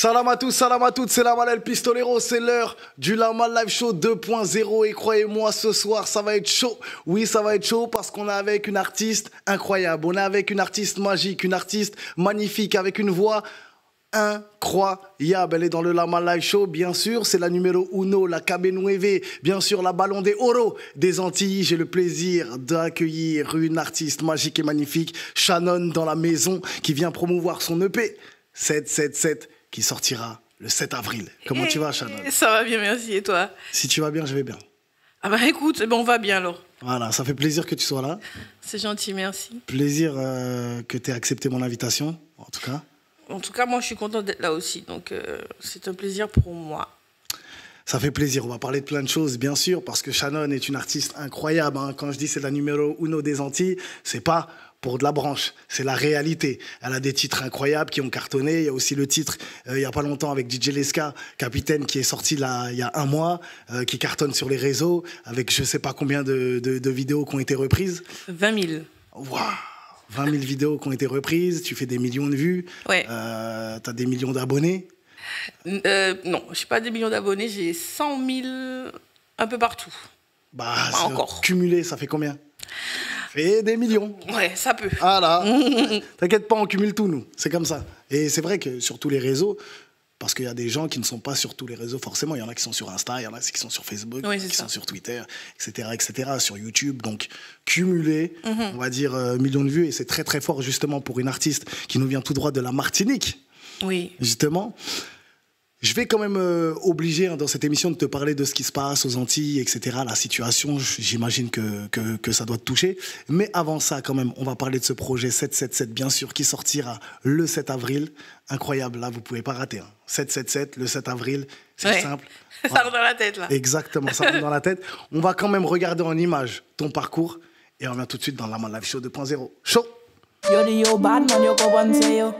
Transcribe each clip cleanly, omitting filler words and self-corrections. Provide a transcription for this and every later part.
Salam à tous, salam à toutes, c'est Lamal El Pistolero, c'est l'heure du Lamal Live Show 2.0 et croyez-moi, ce soir, ça va être chaud. Oui, ça va être chaud parce qu'on est avec une artiste incroyable, on est avec une artiste magique, une artiste magnifique, avec une voix incroyable. Elle est dans le Lamal Live Show, bien sûr, c'est la numéro uno, la Cabe9, bien sûr, la Ballon de Oro des Antilles. J'ai le plaisir d'accueillir une artiste magique et magnifique, Shannon dans la maison, qui vient promouvoir son EP 777. Qui sortira le 7 avril. Comment tu vas, Shannon? Ça va bien, merci. Et toi? Si tu vas bien, je vais bien. Ah bah écoute, on va bien alors. Voilà, ça fait plaisir que tu sois là. C'est gentil, merci. Plaisir que tu aies accepté mon invitation, en tout cas. En tout cas, moi, je suis contente d'être là aussi. Donc, c'est un plaisir pour moi. Ça fait plaisir. On va parler de plein de choses, bien sûr, parce que Shannon est une artiste incroyable. Hein. Quand je dis c'est la numéro uno des Antilles, c'est pas pour de la branche, c'est la réalité. Elle a des titres incroyables qui ont cartonné. Il y a aussi le titre, il n'y a pas longtemps, avec DJ Leska, Capitaine, qui est sorti là, il y a un mois, qui cartonne sur les réseaux, avec je ne sais pas combien de vidéos qui ont été reprises. 20 000. Waouh, 20 000 vidéos qui ont été reprises, tu fais des millions de vues, ouais. Tu as des millions d'abonnés. Non, je n'ai pas des millions d'abonnés, j'ai 100 000 un peu partout. Bah, encore. Cumulé, ça fait combien? Et des millions. Ouais, ça peut. Ah là, t'inquiète pas, on cumule tout, nous. C'est comme ça. Et c'est vrai que sur tous les réseaux, parce qu'il y a des gens qui ne sont pas sur tous les réseaux, forcément. Il y en a qui sont sur Insta, il y en a qui sont sur Facebook, oui, qui sont sur Twitter, etc., sur YouTube. Donc, cumuler, on va dire, millions de vues. Et c'est très, très fort, justement, pour une artiste qui nous vient tout droit de la Martinique. Oui. Justement. Je vais quand même obliger dans cette émission de te parler de ce qui se passe aux Antilles, etc. La situation, j'imagine que ça doit te toucher. Mais avant ça, quand même, on va parler de ce projet 777, bien sûr, qui sortira le 7 avril. Incroyable, là, vous ne pouvez pas rater. Hein. 777, le 7 avril, c'est simple. Ça rentre dans la tête, là. Exactement, ça rentre dans la tête. On va quand même regarder en image ton parcours et on revient tout de suite dans la Lamal Live Show 2.0. Show! Yo di yo bad man, yo kompon se yo.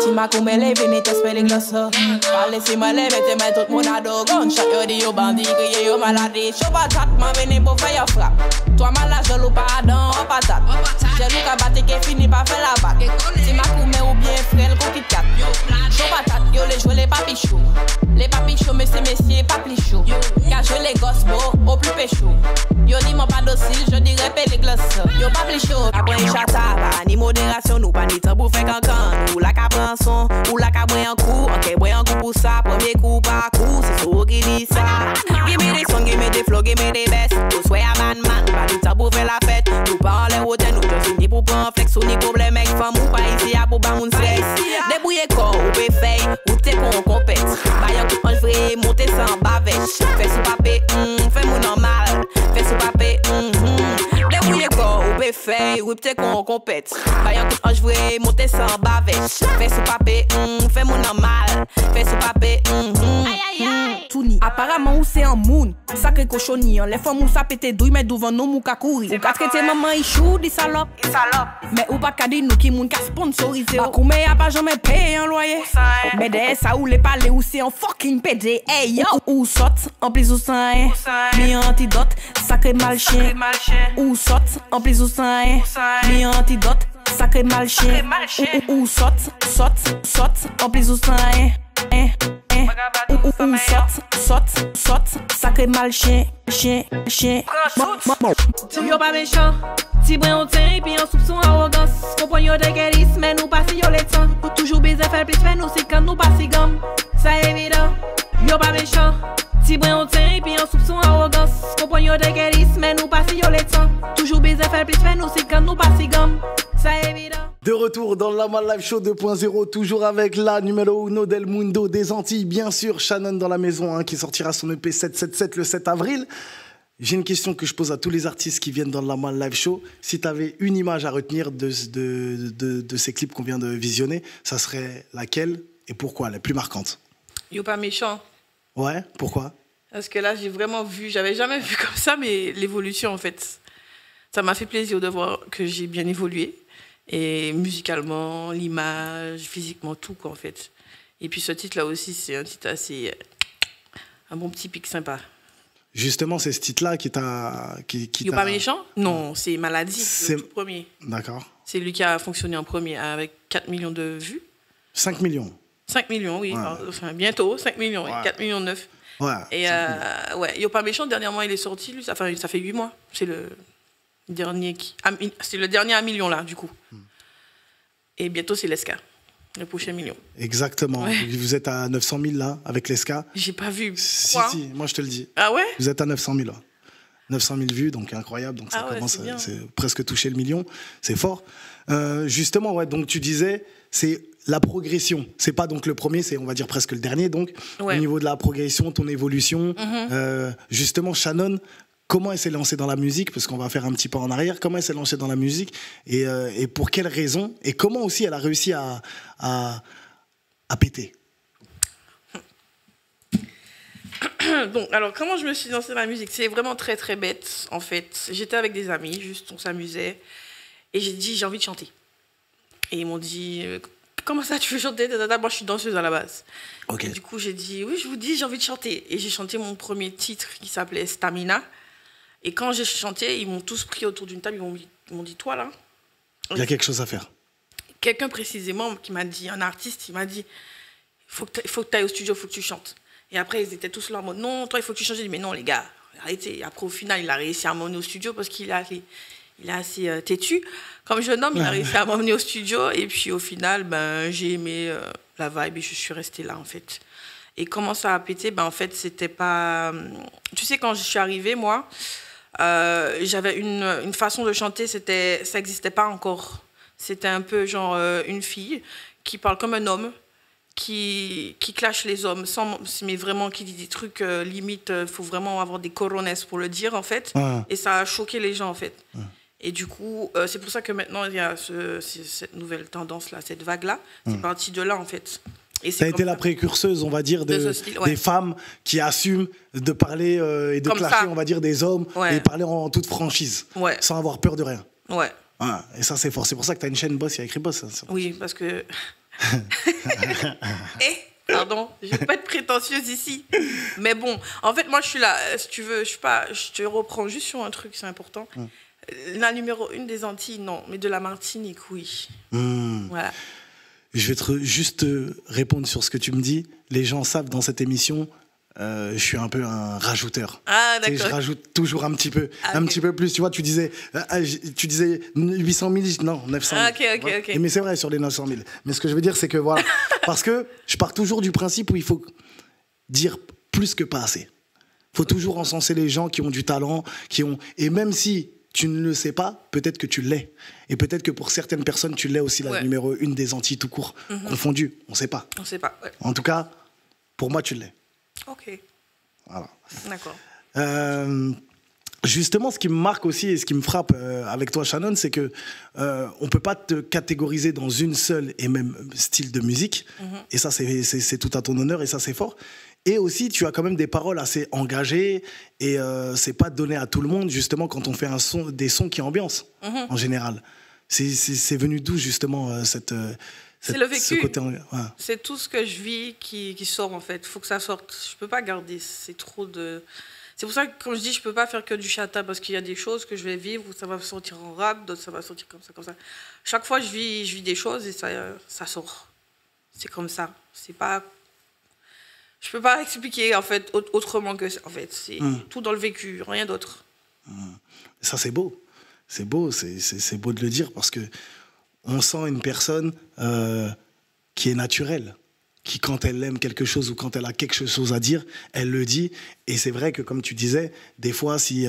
Si ma koumele vini te spele glas ho. Pale si ma leve te met tout moun ado. Gunshot yo di yo bandi, kriye yo malade. Show patat, man vini pou fè yo frap. Toi mal la jelou pa adan, en patat. Jelou ka bate ke fini pa fè la bak. Si ma koume ou bien frel kou kit kat. Show patat, yo le jwe les papi chou. Les papi chou, messie, pas plus chaud. Ka jwe les gosses beaux, au plus péchou. Yo di mon pas docile, je dirais pele glas. Yo pas plus chaud, après chata, ni modération, nous pas ni tabou fait cancan. Ou la ka prend son, ou la ka boy en coup. Ok, boy en coup pour ça, premier coup par coup. C'est so qui dit ça. Give me des sons, give me des flows, give me des best. Nous soyons man, pas ni tabou fait la fête. Nous pas en les hôtels, nous just ni pour prendre flex. Ou ni problème avec femme, ou pas ici à pour ba moun sexe. Débrouiller corps, ou pe fey, ou t'es qu'on compète. Bayan coup ange vrai, monter sans bavèche. Fais sous papé, fais mon normal. Fais sous papé, débrouiller corps, ou pe fey, ou t'es qu'on compète. Bayan coup ange vrai, monter sans bavèche. Fais sous papé, fais mon normal. Fais sous papé, Touni. Apparemment, ou c'est un moun. Sacré cochonnier. Les femmes ou ça pété douille, mais devant nous, mou ka kouri. Ou ka traité maman, il chou, di salope. Mais ou pas ka di nous qui moun ka sponsorisé. Ba koume a pas jamais payé un loyer. Mais derrière ça, ou les parler, ou c'est un fucking PD. Hey yo. Ou saute, en plus ou sans rien. Mi antidote, sacré mal chien. Ou saute, en plus ou sans rien. Mi antidote, sacré mal chien. Ou saute, en plus ou sans rien. Ou saute, sacré mal chien. Yo pas méchant, ti brin on tient, puis en soupçon arrogance. Compon yo de guéris, mais nous pas si yo les temps. Toujours baiser faire plus, mais nous c'est quand nous pas si gomme. Ça évident, yo pas méchant, ti brin on tient, puis en soupçon arrogance. Compon yo de guéris, mais nous pas si yo les temps. Toujours baiser faire plus, mais nous c'est quand nous pas si gomme. Ça évident. De retour dans le Lamal Live Show 2.0, toujours avec la numéro uno del mundo des Antilles, bien sûr, Shannon dans la maison, hein, qui sortira son EP 777 le 7 avril. J'ai une question que je pose à tous les artistes qui viennent dans le Lamal Live Show. Si tu avais une image à retenir de ces clips qu'on vient de visionner, ça serait laquelle et pourquoi, la plus marquante? Yo pas méchant. Ouais, pourquoi? Parce que là, j'ai vraiment vu, j'avais jamais vu comme ça, mais l'évolution, en fait. Ça m'a fait plaisir de voir que j'ai bien évolué. Et musicalement, l'image, physiquement, tout, quoi, en fait. Et puis ce titre-là aussi, c'est un titre assez... un bon petit pic sympa. Justement, c'est ce titre-là qui t'a... Yo pas méchant? Non, c'est Maladie, le tout premier. D'accord. C'est lui qui a fonctionné en premier, avec 4 millions de vues. 5 millions? 5 millions, oui. Ouais. Enfin, bientôt, 5 millions, Ouais. 4 millions 9. Ouais. Et ouais, Yo Pas Méchant, dernièrement, il est sorti, lui, ça fait 8 mois. C'est le dernier c'est le dernier à million, là, du coup. Et bientôt, c'est l'Esca, le prochain million. Exactement. Ouais. Vous êtes à 900 000 là, avec l'ESCA. J'ai pas vu. Si, Quoi si, moi je te le dis. Ah ouais? Vous êtes à 900 000 là. 900 000 vues, donc incroyable. Donc ça Ah ouais, commence, c'est bien. c'est presque toucher le million. C'est fort. Justement, ouais, donc tu disais, c'est la progression. C'est pas donc le premier, c'est on va dire presque le dernier. Donc Ouais. au niveau de la progression, ton évolution, justement, Shannon, comment elle s'est lancée dans la musique? Parce qu'on va faire un petit pas en arrière. Comment elle s'est lancée dans la musique et pour quelles raisons? Et comment aussi elle a réussi à péter? Donc, alors, comment je me suis lancée dans la musique? C'est vraiment très, très bête, en fait. J'étais avec des amis, juste, on s'amusait. Et j'ai dit, j'ai envie de chanter. Et ils m'ont dit, comment ça, tu veux chanter? Moi, je suis danseuse à la base. Ok. Et du coup, j'ai dit, oui, je vous dis, j'ai envie de chanter. Et j'ai chanté mon premier titre qui s'appelait Stamina. Et quand j'ai chanté, ils m'ont tous pris autour d'une table. Ils m'ont dit, toi, là, Il y a quelque chose à faire. quelqu'un précisément qui m'a dit, un artiste, il m'a dit, il faut que tu ailles au studio, il faut que tu chantes. Et après, ils étaient tous là en mode, non, toi, il faut que tu chantes. J'ai dit, mais non, les gars, arrêtez. Et après, au final, il a réussi à m'emmener au studio parce qu'il est assez têtu. Comme jeune homme, il a réussi à m'emmener au studio. Et puis, au final, ben, j'ai aimé la vibe et je suis restée là, en fait. Et comment ça a pété? Ben, en fait, c'était pas... Tu sais, quand je suis arrivée, moi, j'avais une façon de chanter, ça n'existait pas encore. C'était un peu genre une fille qui parle comme un homme, qui clash les hommes, mais vraiment qui dit des trucs limite, il faut vraiment avoir des corones pour le dire, en fait. Ouais. Et ça a choqué les gens, en fait. Et du coup, c'est pour ça que maintenant, il y a cette nouvelle tendance-là, cette vague-là. C'est parti de là, en fait. Et Ça a été la précurseuse, on va dire, De ce style, ouais. des femmes qui assument de parler et de Comme clasher, ça. on va dire, des hommes Ouais. et parler en toute franchise, Ouais. sans avoir peur de rien. Ouais. Ouais. Et ça, c'est fort. C'est pour ça que tu as une chaîne Boss, il y a écrit Boss. Ça. Oui, parce que... Pardon, je vais pas être prétentieuse ici. Mais bon, en fait, moi, je suis là. Si tu veux, je te reprends juste sur un truc, c'est important. La numéro 1 des Antilles, non. Mais de la Martinique, oui. Voilà. Je vais juste répondre sur ce que tu me dis. Les gens savent dans cette émission, je suis un peu un rajouteur. Ah, Tu sais, d'accord. je rajoute toujours un petit peu, Ah, un ok. petit peu plus. Tu vois, tu disais 800 000, non, 900 000. Ah, ok, ok, ok. Mais c'est vrai sur les 900 000. Mais ce que je veux dire, c'est que voilà. Parce que je pars toujours du principe où il faut dire plus que pas assez. Il faut toujours encenser les gens qui ont du talent, et même si tu ne le sais pas, peut-être que tu l'es. Et peut-être que pour certaines personnes, tu l'es aussi, la Ouais. numéro 1 des Antilles tout court. Confondu, on ne sait pas. On sait pas. Ouais. En tout cas, pour moi, tu l'es. Ok, Voilà. d'accord. Justement, ce qui me marque aussi et ce qui me frappe avec toi, Shannon, c'est que on peut pas te catégoriser dans une seule et même style de musique. Et ça, c'est tout à ton honneur et ça, c'est fort. Et aussi, tu as quand même des paroles assez engagées et c'est pas donné à tout le monde, justement, quand on fait des sons qui ambiancent, en général. C'est venu d'où, justement, C'est le vécu. ce côté... Ouais. C'est tout ce que je vis qui sort, en fait. Il faut que ça sorte. Je peux pas garder. C'est trop de... C'est pour ça que, comme je dis, je peux pas faire que du chata parce qu'il y a des choses que je vais vivre où ça va sortir en rap, d'autres ça va sortir comme ça, comme ça. Chaque fois, je vis des choses et ça sort. C'est comme ça. C'est pas... Je peux pas expliquer, en fait, autrement que ça. En fait, c'est tout dans le vécu, rien d'autre. Ça, c'est beau. C'est beau, c'est beau de le dire parce que on sent une personne qui est naturelle, qui, quand elle aime quelque chose ou quand elle a quelque chose à dire, elle le dit. Et c'est vrai que, comme tu disais, des fois, si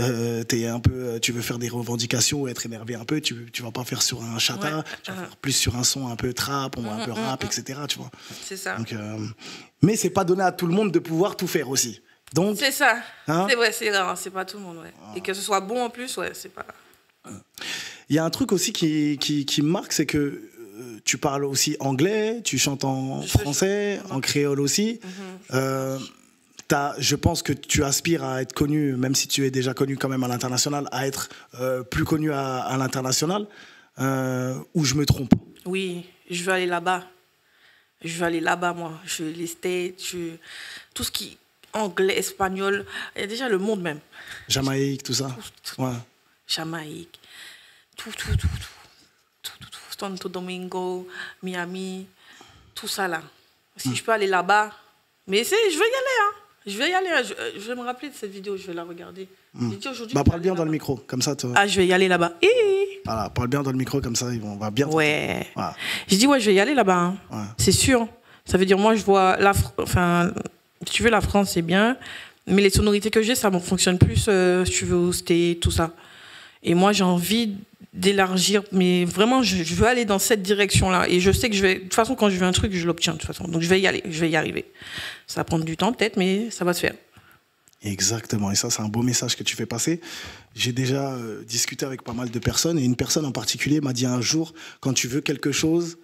tu veux faire des revendications ou être énervé un peu, tu vas pas faire sur un chata, Ouais. tu vas faire plus sur un son un peu trap ou un peu rap, etc. Tu vois. C'est ça. Donc, mais c'est pas donné à tout le monde de pouvoir tout faire aussi. Donc, C'est ça. Hein? C'est vrai, c'est rare. C'est pas tout le monde, ouais. Et que ce soit bon en plus, ouais, c'est pas... il y a un truc aussi qui me marque, c'est que tu parles aussi anglais, tu chantes en français, en créole aussi. Je pense que tu aspires à être connu, même si tu es déjà connu quand même à l'international, à être plus connu à l'international, ou je me trompe? Oui, je veux aller là-bas. Je veux aller là-bas, moi. Je veux les States, tout ce qui... Anglais, espagnol, il y a déjà le monde même. Jamaïque, tout ça. Ouais. Jamaïque, tout. Santo Domingo, Miami, tout ça là. Si je peux aller là-bas. Mais je vais y aller, hein. Je vais y aller. Je vais me rappeler de cette vidéo, je vais la regarder. Parle bien dans le micro, comme ça. Je vais y aller là-bas. Voilà, parle bien dans le micro, comme ça, on va bien. Ouais. Voilà. Je dis, je vais y aller là-bas. Hein. Ouais. C'est sûr. Ça veut dire, moi, je vois. Si tu veux, la France, c'est bien. Mais les sonorités que j'ai, ça ne fonctionne plus, si tu veux, c'était tout ça. Et moi, j'ai envie d'élargir. Mais vraiment, je veux aller dans cette direction-là. Et je sais que je vais. De toute façon, quand je veux un truc, je l'obtiens, de toute façon. Donc, je vais y aller. Je vais y arriver. Ça va prendre du temps, peut-être, mais ça va se faire. Exactement, et ça c'est un beau message que tu fais passer. J'ai déjà discuté avec pas mal de personnes, et une personne en particulier m'a dit un jour, quand tu veux quelque chose,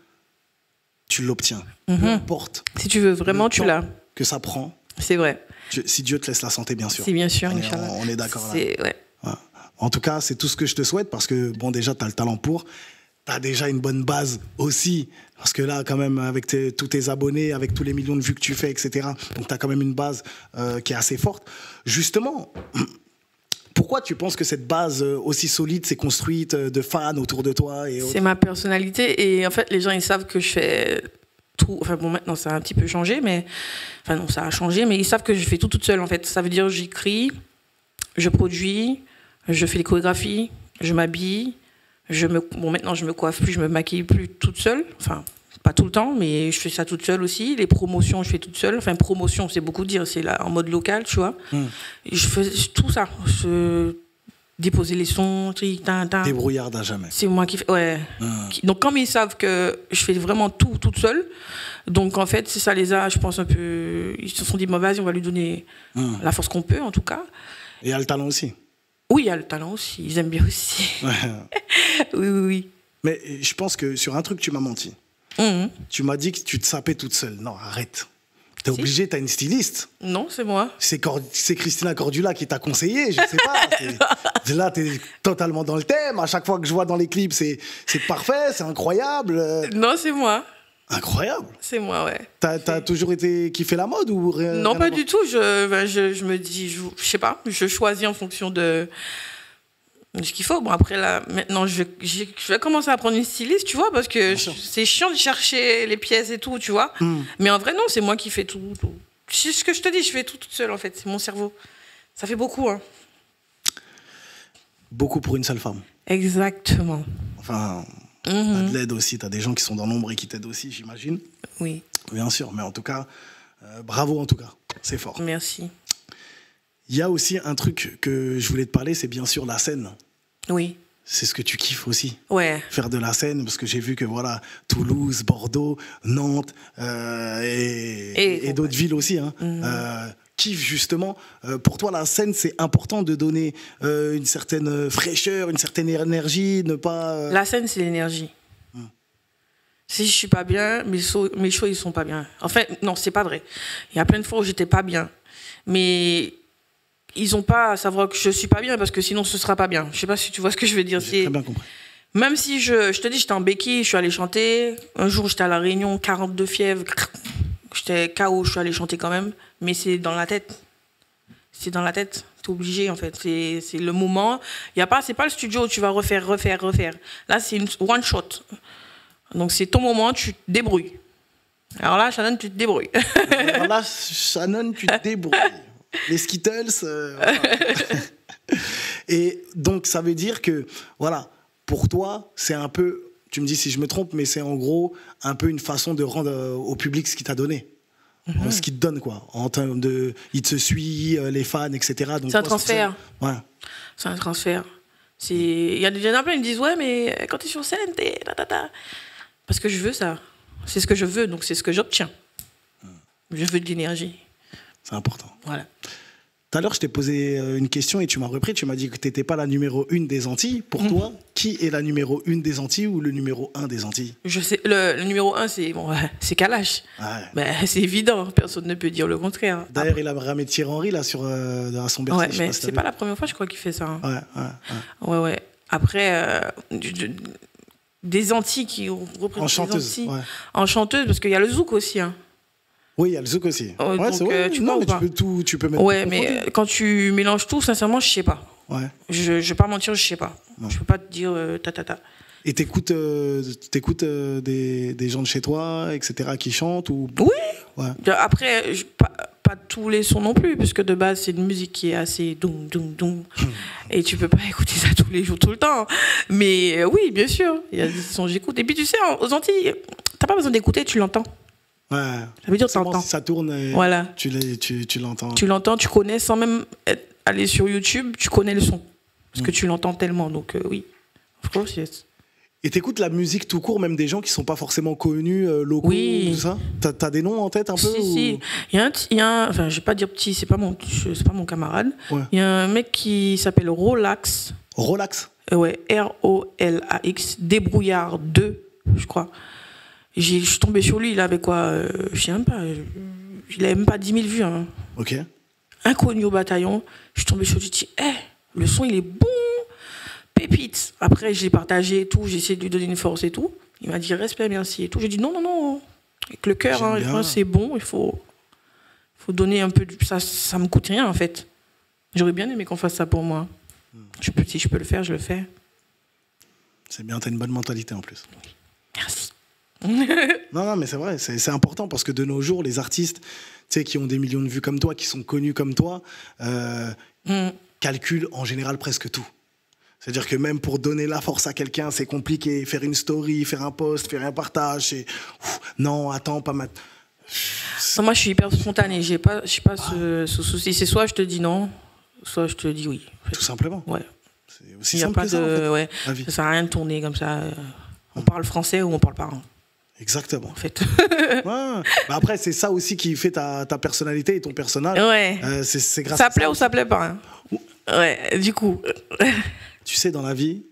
tu l'obtiens. Peu importe. Si tu veux vraiment, tu l'as. Que ça prend. C'est vrai. Si Dieu te laisse la santé, bien sûr. C'est bien sûr, on est d'accord là. Ouais. Ouais. En tout cas, c'est tout ce que je te souhaite, parce que bon, déjà, tu as le talent pour. Tu as déjà une bonne base aussi, parce que là, quand même, avec tous tes abonnés, avec tous les millions de vues que tu fais, etc., donc tu as quand même une base qui est assez forte. Justement, pourquoi tu penses que cette base aussi solide s'est construite de fans autour de toi C'est ma personnalité, et en fait, les gens, ils savent que je fais tout. Enfin bon, maintenant, ça a un petit peu changé, mais... Enfin non, ça a changé, mais ils savent que je fais tout toute seule, en fait. Ça veut dire j'écris, je produis, je fais les chorégraphies, je m'habille. Maintenant, je me coiffe plus, je me maquille plus toute seule. Enfin, pas tout le temps, mais je fais ça toute seule aussi. Les promotions, je fais toute seule. Enfin, promotion, c'est beaucoup dire, c'est là en mode local, tu vois. Et je fais tout ça. Déposer les sons, débrouillarde à jamais. C'est moi qui fais. Ouais. Donc, comme ils savent que je fais vraiment tout toute seule, donc en fait, c'est ça les a, je pense, un peu. Ils se sont dit, vas-y, on va lui donner la force qu'on peut, en tout cas. Et il y a le talent aussi. Oui, il y a le talent aussi. Ils aiment bien aussi. Oui. Mais je pense que sur un truc, tu m'as menti. Tu m'as dit que tu te sapais toute seule. Non, arrête. T'es obligé, t'as une styliste. Non, c'est moi. C'est Christina Cordula qui t'a conseillé, je sais pas. Là, t'es totalement dans le thème. À chaque fois que je vois dans les clips, c'est parfait, c'est incroyable. Non, c'est moi. Incroyable. C'est moi, ouais. T'as toujours été kiffé la mode ou rien? Non, pas du tout. Je me dis, je sais pas, je choisis en fonction de ce qu'il faut. Bon, après, là, maintenant, je vais commencer à prendre une styliste, tu vois, parce que c'est chiant de chercher les pièces et tout, tu vois. Mais en vrai, non, c'est moi qui fais tout. C'est ce que je te dis, je fais tout toute seule, en fait. C'est mon cerveau. Ça fait beaucoup, hein. Beaucoup pour une seule femme. Exactement. Enfin... T'as de l'aide aussi, t'as des gens qui sont dans l'ombre et qui t'aident aussi, j'imagine. Oui. Bien sûr, mais en tout cas, bravo en tout cas, c'est fort. Merci. Il y a aussi un truc que je voulais te parler, c'est bien sûr la scène. Oui. C'est ce que tu kiffes aussi. Ouais. Faire de la scène, parce que j'ai vu que voilà, Toulouse, Bordeaux, Nantes et d'autres villes aussi, hein, kiffent justement. Pour toi, la scène, c'est important de donner une certaine fraîcheur, une certaine énergie, ne pas... La scène, c'est l'énergie. Si je suis pas bien, mes shows, ils sont pas bien. En fait, non, c'est pas vrai. Il y a plein de fois où j'étais pas bien. Mais ils ont pas à savoir que je suis pas bien, parce que sinon, ce sera pas bien. Je sais pas si tu vois ce que je veux dire. J'ai très bien compris. Même si je te dis, j'étais en béquille, je suis allée chanter. Un jour, j'étais à La Réunion, 42 fièvres. J'étais KO, je suis allée chanter quand même. Mais c'est dans la tête. C'est dans la tête. T'es obligé, en fait. C'est le moment. C'est pas le studio où tu vas refaire. Là, c'est une one shot. Donc, c'est ton moment, tu te débrouilles. Alors là, Shannon, tu te débrouilles. Alors là, Shannon, tu te débrouilles. Les Skittles, voilà. Et donc, ça veut dire que, voilà, pour toi, c'est un peu, tu me dis si je me trompe, mais c'est en gros un peu une façon de rendre au public ce qu'il t'a donné. Ce qu'il te donne, quoi. En termes de, il te suit, les fans, etc. Donc, c'est un transfert. Ouais. C'est un transfert. Il y en a plein qui me disent, ouais, mais quand t'es sur scène, t'es... Parce que je veux ça. C'est ce que je veux, donc c'est ce que j'obtiens. Je veux de l'énergie. C'est important. Voilà. Tout à l'heure, je t'ai posé une question et tu m'as repris. Tu m'as dit que tu n'étais pas la numéro 1 des Antilles. Pour toi, qui est la numéro 1 des Antilles ou le numéro 1 des Antilles? Je sais, le numéro 1, c'est Kalash. Ouais. Ben, c'est évident, personne ne peut dire le contraire. D'ailleurs, il a ramé Thierry Henry là, à son berceau. Ouais, mais c'est pas la première fois, je crois, qu'il fait ça. Hein. Ouais. Après, des Antilles qui représentent en chanteuse, les Antilles. Ouais. En chanteuse, parce qu'il y a le zouk aussi. Hein. Oui, il y a le zouk aussi. Donc, tu peux mettre. Ouais, mais quand tu mélanges tout, sincèrement, je sais pas. Ouais. Je vais pas mentir, je sais pas. Je peux pas te dire Et t'écoutes des gens de chez toi, etc., qui chantent ou... Oui. Ouais. Après, pas tous les sons non plus, puisque de base, c'est une musique qui est assez doum, doum, doum. Et tu peux pas écouter ça tous les jours, tout le temps. Mais oui, bien sûr, il y a des sons que j'écoute. Et puis, tu sais, aux Antilles, t'as pas besoin d'écouter, tu l'entends. Ouais. Ça veut dire que C'est bon, t'entends. si ça tourne, Voilà. tu l'entends. Tu l'entends, tu connais, sans même aller sur YouTube, tu connais le son. Parce que tu l'entends tellement, donc oui. Of course, yes. Et t'écoutes la musique tout court, même des gens qui sont pas forcément connus, locaux, Oui. tout ça. T'as des noms en tête un peu Si. Il y a un, enfin, je vais pas dire petit, c'est pas mon camarade. Ouais. Il y a un mec qui s'appelle Relax. Relax. Ouais, Rolax, Débrouillard 2, je crois. Je suis tombée sur lui, il avait quoi je sais même pas. Il avait même pas 10 000 vues. Hein. Ok. Inconnu au bataillon. Je suis tombée sur lui, je dis, le son, il est bon. Pépite. Après, je l'ai partagé et tout, j'ai essayé de lui donner une force et tout. Il m'a dit, respect, merci et tout. J'ai dit, non. Avec le cœur, hein, c'est bon, il faut donner un peu. Ça me coûte rien, en fait. J'aurais bien aimé qu'on fasse ça pour moi. Si je peux le faire, je le fais. C'est bien, t'as une bonne mentalité en plus. Merci. Non, mais c'est vrai, c'est important parce que de nos jours, les artistes, tu sais, qui ont des millions de vues comme toi, qui sont connus comme toi, calculent en général presque tout. C'est-à-dire que même pour donner la force à quelqu'un, c'est compliqué. Faire une story, faire un post, faire un partage, non, attends, pas maintenant. Moi, je suis hyper spontanée. J'ai pas ce souci. C'est soit je te dis non, soit je te dis oui. En fait. Tout simplement. Ouais. C'est aussi simple que ça, en fait, ouais. Ça sert à rien de tourner comme ça. On parle français ou on parle pas. Exactement. En fait. Ouais. Bah après, c'est ça aussi qui fait ta personnalité et ton personnage. Ouais. C'est grâce ça à plaît ça ou ça plaît pas. Hein. Ouais. Du coup. Tu sais, dans la vie,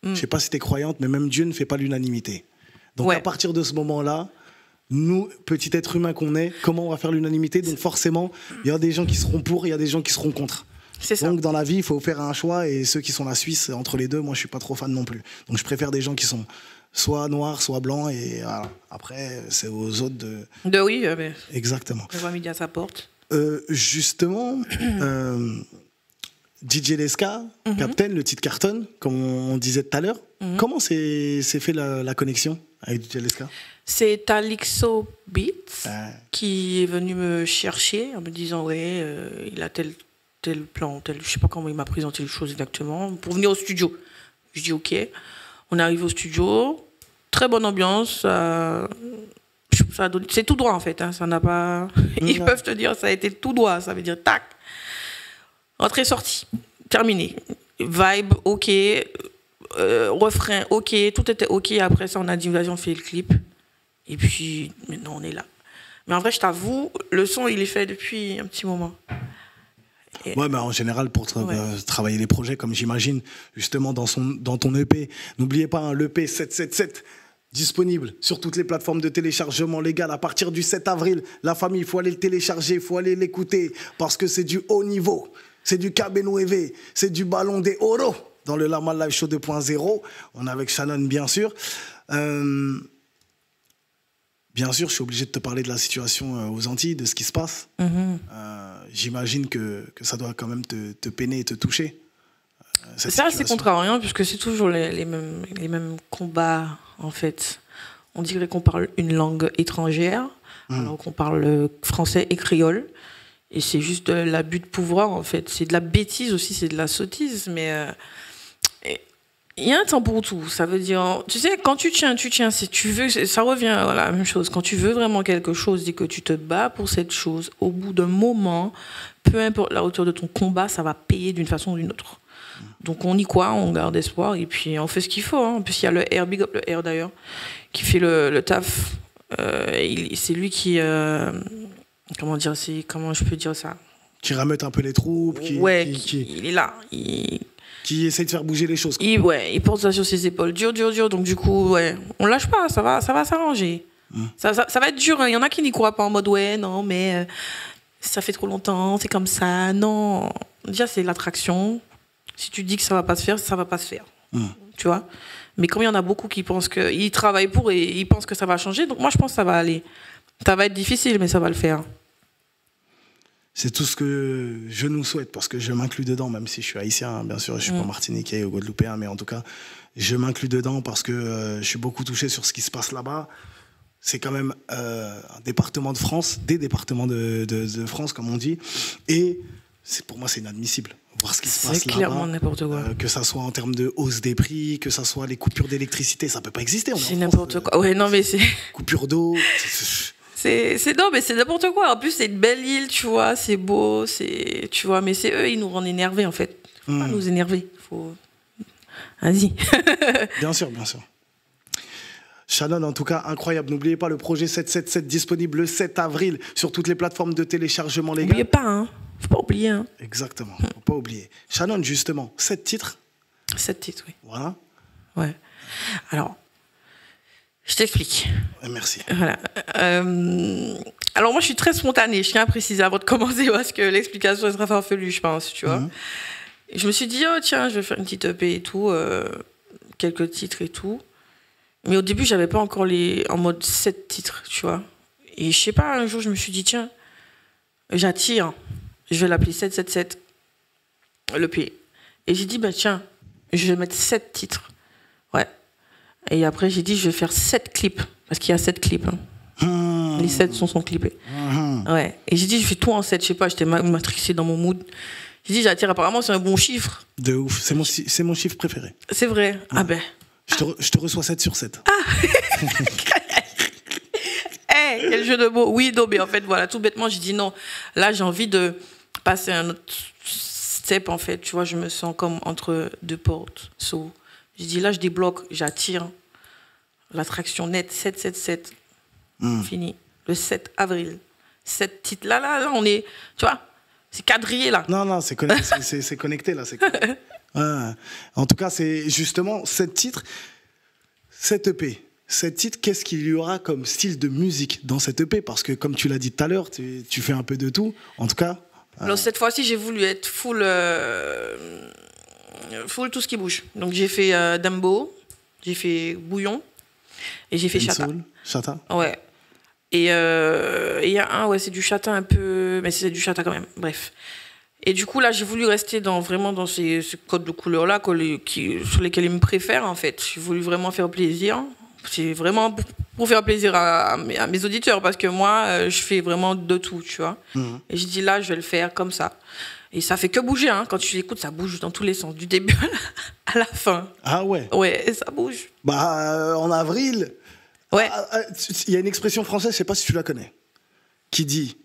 je sais pas si t'es croyante, mais même Dieu ne fait pas l'unanimité. Donc à partir de ce moment-là, nous, petits êtres humains qu'on est, comment on va faire l'unanimité? Donc forcément, il y a des gens qui seront pour, il y a des gens qui seront contre. C'est ça. Donc dans la vie, il faut faire un choix, et ceux qui sont la Suisse, entre les deux, moi je suis pas trop fan non plus. Donc je préfère des gens qui sont soit noirs, soit blancs, et voilà. Après, c'est aux autres de... Oui, mais... Exactement. On va midi à sa porte. Justement... DJ Leska, Captain, le titre cartonne, comme on disait tout à l'heure. Comment s'est fait la connexion avec DJ Leska? C'est Talixo Beats qui est venu me chercher en me disant il a tel plan, je sais pas comment il m'a présenté les choses exactement, pour venir au studio. Je dis ok. On arrive au studio, très bonne ambiance. C'est tout droit en fait. Hein, ça n'a pas. Ils peuvent te dire ça a été tout droit. Ça veut dire tac. Entrée, sortie, terminé. Vibe, ok. Refrain, ok. Tout était ok. Après ça, on a dit, vas-y, on fait le clip. Et puis, maintenant, on est là. Mais en vrai, je t'avoue, le son, il est fait depuis un petit moment. Ouais, mais en général, pour travailler les projets, comme j'imagine, justement, dans ton EP, n'oubliez pas, l'EP 777, disponible sur toutes les plateformes de téléchargement légal à partir du 7 avril. La famille, il faut aller le télécharger, il faut aller l'écouter, parce que c'est du haut niveau. C'est du Cabenueve, c'est du Ballon de Oro dans le Lama Live Show 2.0. On est avec Shannon, bien sûr. Bien sûr, je suis obligé de te parler de la situation aux Antilles, de ce qui se passe. J'imagine que ça doit quand même te peiner et te toucher. Ça, c'est contrariant, puisque c'est toujours les mêmes combats, en fait. On dirait qu'on parle une langue étrangère, alors qu'on parle français et créole. Et c'est juste de l'abus de pouvoir, en fait. C'est de la bêtise aussi, c'est de la sottise. Mais il y a un temps pour tout. Ça veut dire, tu sais, quand tu tiens. Si tu veux, ça revient à la même chose. Quand tu veux vraiment quelque chose et que tu te bats pour cette chose, au bout d'un moment, peu importe la hauteur de ton combat, ça va payer d'une façon ou d'une autre. Donc on y croit, on garde espoir et puis on fait ce qu'il faut. Hein. En plus, il y a le R, big up le R d'ailleurs, qui fait le taf. C'est lui qui... comment je peux dire ça? Qui rameute un peu les troupes. Il est là. Qui essaie de faire bouger les choses. Il porte ça sur ses épaules. Dur. Donc du coup, on lâche pas, ça va s'arranger. Ça va être dur. Il y en a qui n'y croient pas en mode non, mais ça fait trop longtemps, c'est comme ça. Non. Déjà, c'est l'attraction. Si tu dis que ça va pas se faire, ça va pas se faire. Tu vois? Mais comme il y en a beaucoup qui pensent qu'ils travaillent pour et ils pensent que ça va changer, donc moi je pense que ça va aller. Ça va être difficile, mais ça va le faire. C'est tout ce que je nous souhaite, parce que je m'inclus dedans, même si je suis haïtien, hein, bien sûr, je suis pas martiniquais ou guadeloupéen, mais en tout cas, je m'inclus dedans parce que je suis beaucoup touché sur ce qui se passe là-bas. C'est quand même un département de France, des départements de France, comme on dit, et pour moi, c'est inadmissible. Voir ce qui se passe là-bas. C'est clairement n'importe quoi. Que ça soit en termes de hausse des prix, que ça soit les coupures d'électricité, ça peut pas exister. C'est n'importe quoi. Ouais, non, mais c'est... Coupure d'eau... Non, mais c'est n'importe quoi. En plus, c'est une belle île, tu vois, c'est beau, tu vois, mais c'est eux, ils nous rendent énervés, en fait. Faut pas nous énerver. Vas-y. Bien sûr, bien sûr. Shannon, en tout cas, incroyable. N'oubliez pas le projet 777 disponible le 7 avril sur toutes les plateformes de téléchargement légal. N'oubliez pas, hein. Faut pas oublier, hein. Exactement, faut pas oublier. Shannon, justement, 7 titres. 7 titres, oui. Voilà. Ouais. Alors... Je t'explique. Merci. Voilà. Alors moi, je suis très spontanée. Je tiens à préciser avant de commencer parce que l'explication sera farfelue, je pense, tu vois. Et je me suis dit, oh tiens, je vais faire une petite EP et tout, quelques titres et tout. Mais au début, j'avais pas encore en mode 7 titres, tu vois. Et je sais pas, un jour, je me suis dit, tiens, j'attire. Je vais l'appeler 777, l'EP. Et j'ai dit, bah tiens, je vais mettre 7 titres. Ouais. Et après, j'ai dit, je vais faire 7 clips. Parce qu'il y a 7 clips. Hein. Les 7 sont clippés. Ouais. Et j'ai dit, je fais tout en 7. Je sais pas, j'étais matrixée dans mon mood. J'ai dit, j'attire. Apparemment, c'est un bon chiffre. De ouf. C'est mon chiffre préféré. C'est vrai. Ah ben. Je te reçois 7 sur 7. Ah hey, quel jeu de mots. Oui, non, mais en fait, voilà, tout bêtement, j'ai dit non. Là, j'ai envie de passer un autre step, en fait. Tu vois, je me sens comme entre deux portes. J'ai dit, là, je débloque, j'attire. L'attraction nette, 777. Fini. Le 7 avril. 7 titres. Là, on est... Tu vois, c'est quadrillé, là. Non, c'est connecté, c'est connecté, là. En tout cas, c'est justement 7 titres. 7 EP. 7 titres, qu'est-ce qu'il y aura comme style de musique dans cette EP? Parce que, comme tu l'as dit tout à l'heure, tu fais un peu de tout. En tout cas... Alors, cette fois-ci, j'ai voulu être full tout ce qui bouge. Donc j'ai fait Dumbo, j'ai fait Bouillon et j'ai fait Chata. Chata. Ouais. Et il y a un, ouais, c'est du Chata un peu, mais c'est du Chata quand même. Bref. Et du coup là, j'ai voulu rester vraiment dans ces codes de couleurs là, sur lesquels ils me préfèrent en fait. J'ai voulu vraiment faire plaisir. C'est vraiment pour faire plaisir à mes auditeurs parce que moi, je fais vraiment de tout, tu vois. Et je dis là, je vais le faire comme ça. Et ça fait que bouger, hein. Quand tu l'écoutes, ça bouge dans tous les sens, du début à la fin. Ah ouais? Ouais, ça bouge. Bah, en avril, ouais. Il y a une expression française, je sais pas si tu la connais, qui dit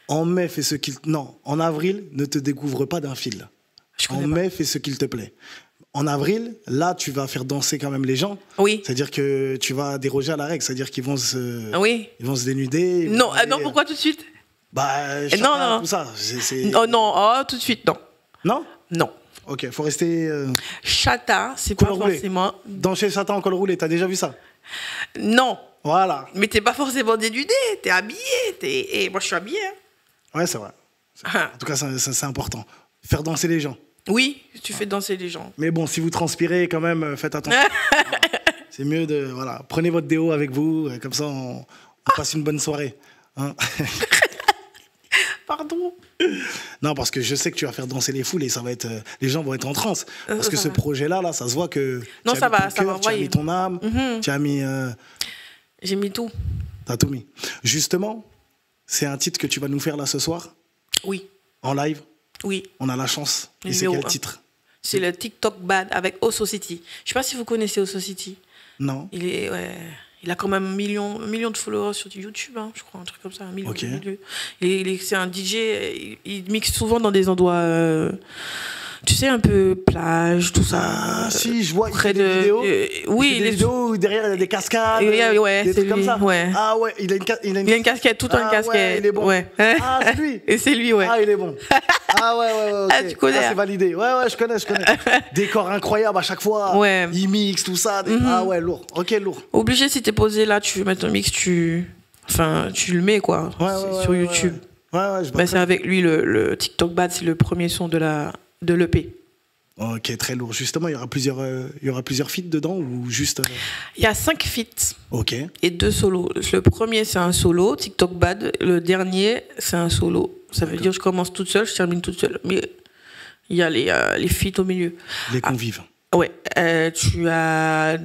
en mai, fais ce qu'il... Non, en avril, ne te découvre pas d'un fil. En mai, fais ce qu'il te plaît. En avril, là, tu vas faire danser quand même les gens. Oui. C'est-à-dire que tu vas déroger à la règle. C'est-à-dire qu'ils vont se dénuder. Non, non, pourquoi tout de suite? Bah, non. tout ça. Non, tout de suite, non. Non? Non. Ok, faut rester... Chata, c'est pas forcément... Danser Chata en col roulé, t'as déjà vu ça? Non. Voilà. Mais t'es pas forcément dénudé, t'es habillé. Et moi, je suis habillée. Hein. Ouais, c'est vrai. En tout cas, c'est important. Faire danser les gens. Oui, tu fais danser les gens. Mais bon, si vous transpirez, quand même, faites attention. C'est mieux de... Voilà, prenez votre déo avec vous, comme ça, on passe une bonne soirée. Hein. Pardon. Non, parce que je sais que tu vas faire danser les foules et ça va être... les gens vont être en transe. Parce que ce projet-là, ça se voit que... Non, ça va tu as mis ton âme, tu as mis... J'ai mis tout. T'as tout mis. Justement, c'est un titre que tu vas nous faire là ce soir? Oui. En live? Oui. On a la chance. Et c'est quel titre? C'est le TikTok Bad avec Oso City. Je sais pas si vous connaissez Oso City. Non. Il a quand même un million de followers sur YouTube, hein, je crois, un truc comme ça. C'est un DJ, il mixe souvent dans des endroits, tu sais, un peu plage, tout ça. Ah, si, je vois, il fait des vidéos. Oui, des vidéos où derrière il y a des cascades, des trucs comme ça. Ouais. Ah ouais, il a une casquette, tout un casquette. Ouais, il est bon. Ouais. Ah, c'est lui. Et c'est lui, ouais. Ah, il est bon. Ah ouais, okay. Ah, tu connais. Ah, c'est validé. Ouais, je connais. Décor incroyable à chaque fois. Ouais. Il mixe, tout ça. Ah ouais, lourd. Ok, lourd. Obligé, si t'es posé là, tu veux mettre un mix, tu le mets, quoi. Sur YouTube. Ouais, c'est avec lui, le TikTok Bad, c'est le premier son de l'EP. Ok, très lourd. Justement, il y aura plusieurs feats dedans ou juste... Il y a 5 feats. Ok. Et 2 solos. Le premier, c'est un solo, TikTok Bad. Le dernier, c'est un solo, Ça veut dire que je commence toute seule, je termine toute seule. Mais il y a les feats au milieu. Les convives. Ouais. Tu as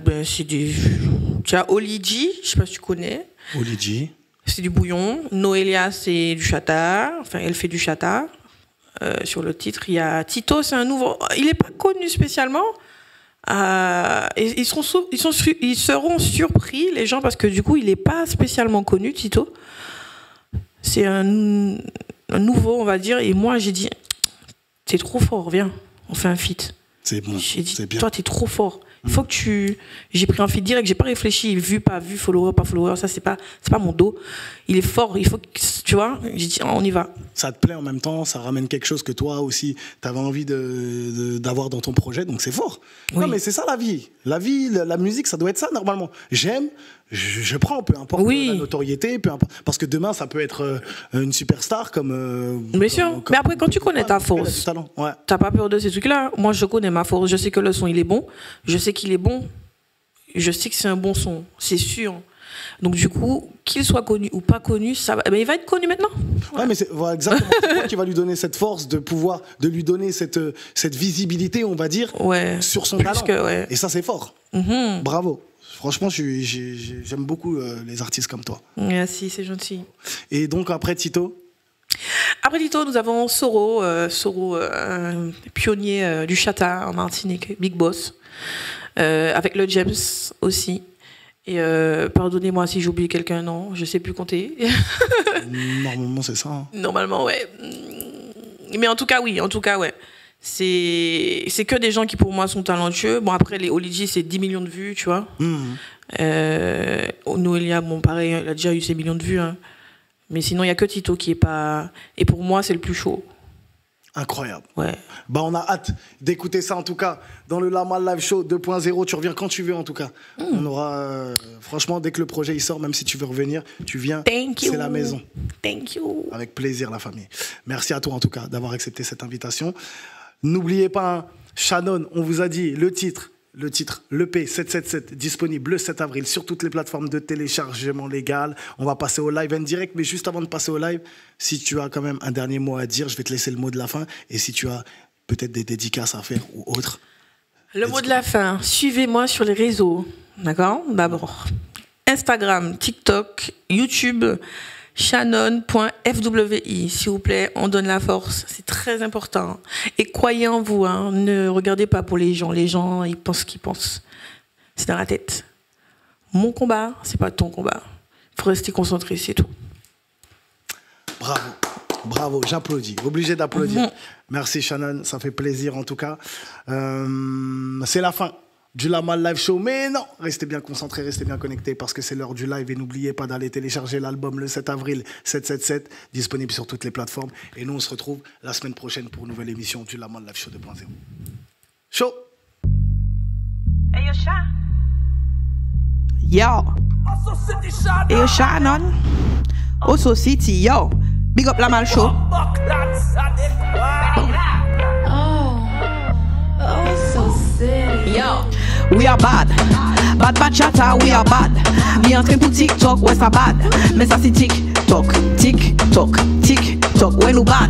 Oli G, je sais pas si tu connais. Oli G. C'est du bouillon. Noelia, c'est du chata. Enfin, elle fait du chata. Sur le titre, il y a Tito, c'est un nouveau. Il n'est pas connu spécialement. Et ils seront surpris, les gens, parce que du coup, il n'est pas spécialement connu, Tito. C'est un nouveau, on va dire. Et moi, j'ai dit, t'es trop fort, viens, on fait un feat. C'est bon. J'ai dit, c'est bien. toi, t'es trop fort. Il faut que tu. J'ai pris un feat direct, j'ai pas réfléchi, vu, pas vu, follower, pas follower, ça, c'est pas mon dos. Il est fort, il faut que. Tu vois, j'ai dit, on y va. Ça te plaît en même temps, ça ramène quelque chose que toi aussi, t'avais envie d'avoir dans ton projet, donc c'est fort. Oui. Non, mais c'est ça la vie. La musique, ça doit être ça, normalement. J'aime, je prends, peu importe la notoriété, peu importe. Parce que demain, ça peut être une superstar comme. Bien sûr. Mais après, quand tu connais ta force, ouais. T'as pas peur de ces trucs-là. Moi, je connais ma force. Je sais que le son, il est bon. Je sais qu'il est bon. Je sais que c'est un bon son. C'est sûr. Donc, du coup, qu'il soit connu ou pas connu, ça va. Mais il va être connu maintenant. Ouais, mais c'est voilà, exactement. C'est toi qui va lui donner cette force de pouvoir, de lui donner cette visibilité, on va dire, sur son talent. Et ça, c'est fort. Mm-hmm. Bravo. Franchement, j'aime beaucoup les artistes comme toi. Merci, c'est gentil. Et donc, après Tito? Après Tito, nous avons Soro, pionnier du chata en Martinique, Big Boss, avec le James aussi. Et pardonnez-moi si j'oublie quelqu'un, non, je sais plus compter. Normalement, c'est ça. Hein. Normalement, ouais. Mais en tout cas, ouais. C'est que des gens qui, pour moi, sont talentueux. Bon, après, les Oli G, c'est 10 millions de vues, tu vois. Noelia, bon, pareil, il a déjà eu ses millions de vues. Hein. Mais sinon, il n'y a que Tito qui est pas... Et pour moi, c'est le plus chaud. Incroyable. Ouais. Bah, on a hâte d'écouter ça, en tout cas, dans le Lama Live Show 2.0. Tu reviens quand tu veux, en tout cas. On aura... franchement, dès que le projet il sort, même si tu veux revenir, tu viens. C'est la maison. Thank you. Avec plaisir, la famille. Merci à toi, en tout cas, d'avoir accepté cette invitation. N'oubliez pas, hein, Shannon, on vous a dit le titre, l'EP 777, disponible le 7 avril sur toutes les plateformes de téléchargement légal. On va passer au live en direct, mais juste avant de passer au live, si tu as quand même un dernier mot à dire, je vais te laisser le mot de la fin. Et si tu as peut-être des dédicaces à faire ou autre. Le mot de la fin, suivez-moi sur les réseaux, d'accord? D'abord, Instagram, TikTok, YouTube, Shannon.fwi, s'il vous plaît, on donne la force, c'est très important. Et croyez en vous, hein, ne regardez pas pour les gens, ils pensent ce qu'ils pensent. C'est dans la tête. Mon combat, c'est pas ton combat. Il faut rester concentré, c'est tout. Bravo, j'applaudis, obligé d'applaudir. Merci Shannon, ça fait plaisir en tout cas. C'est la fin du Lama Live Show, mais non, restez bien concentrés, restez bien connectés parce que c'est l'heure du live et n'oubliez pas d'aller télécharger l'album le 7 avril 777, disponible sur toutes les plateformes. Et nous, on se retrouve la semaine prochaine pour une nouvelle émission du Lama Live Show 2.0. Show! Hey, yo, Sha. Yo. Hey, yo, Shannon. Oso City, yo. Big up Lama Show. Yo, we are bad chatter, we are bad. Mi entre pour TikTok, ouais ça bad. Mais ça c'est TikTok, ouais nous bad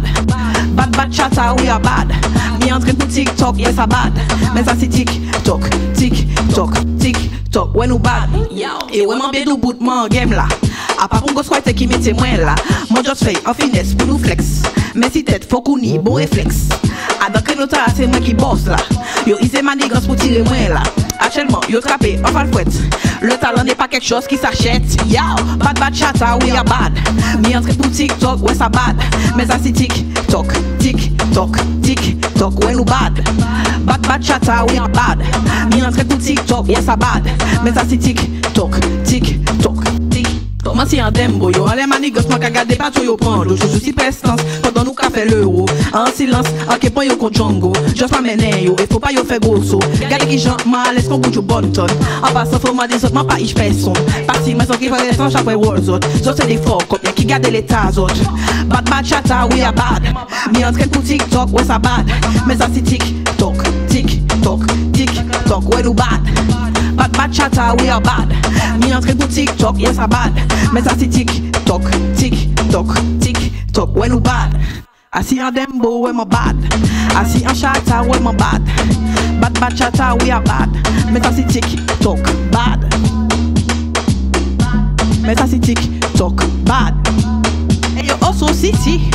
chatter, we are bad. Mi entre pour TikTok, ouais ça bad. Mais ça c'est TikTok, ouais nous bad. Et ouais m'en bédou bout mon game là. A pas pour gossoite qui mette moins là. Mon job fait en finesse pour nous flex. Mais si tête faut qu'on y bon réflexe. A dans créneau c'est moi qui bosse là. Yo ise manigance pour tirer moins là. Actuellement yo trappé en falfouette. Le talent n'est pas quelque chose qui s'achète. Yo, bad chatter, we are bad. Mi entre pour TikTok, ouais ça bad. Mais ça c'est TikTok, ouais nous bad chatter, we are bad. Mi entre pour TikTok, ouais ça bad. Mais ça c'est TikTok. Comment si en dembo yo, en les manigas, moi qu'à garder pas tout yo prendre. Je suis prestance, pendant nous qu'a fait l'euro. En silence, en képon yo contre Django. Just pas mener yo, et faut pas yo faire grosso. Gardez qui j'en mal, est-ce qu'on bouge au bon ton. En passant, faut m'en des autres, pas ich personne. Parti, mais sans qu'il fasse l'échange après World autres. So c'est des forts, comme y'a qui garde l'état autres. Bad chatter, we are bad. Mi en train pour TikTok, ouais ça bad. Mais ça c'est TikTok, ouais nous bad chatter, we are bad. Mi entre pour TikTok, yes I bad. Mais ça c'est TikTok, TikTok when you bad. I see on Dembo when my bad. I see on Shatta when my bad. Bad chatter we are bad. Meta see TikTok bad. Meta see TikTok bad. Hey yo also city.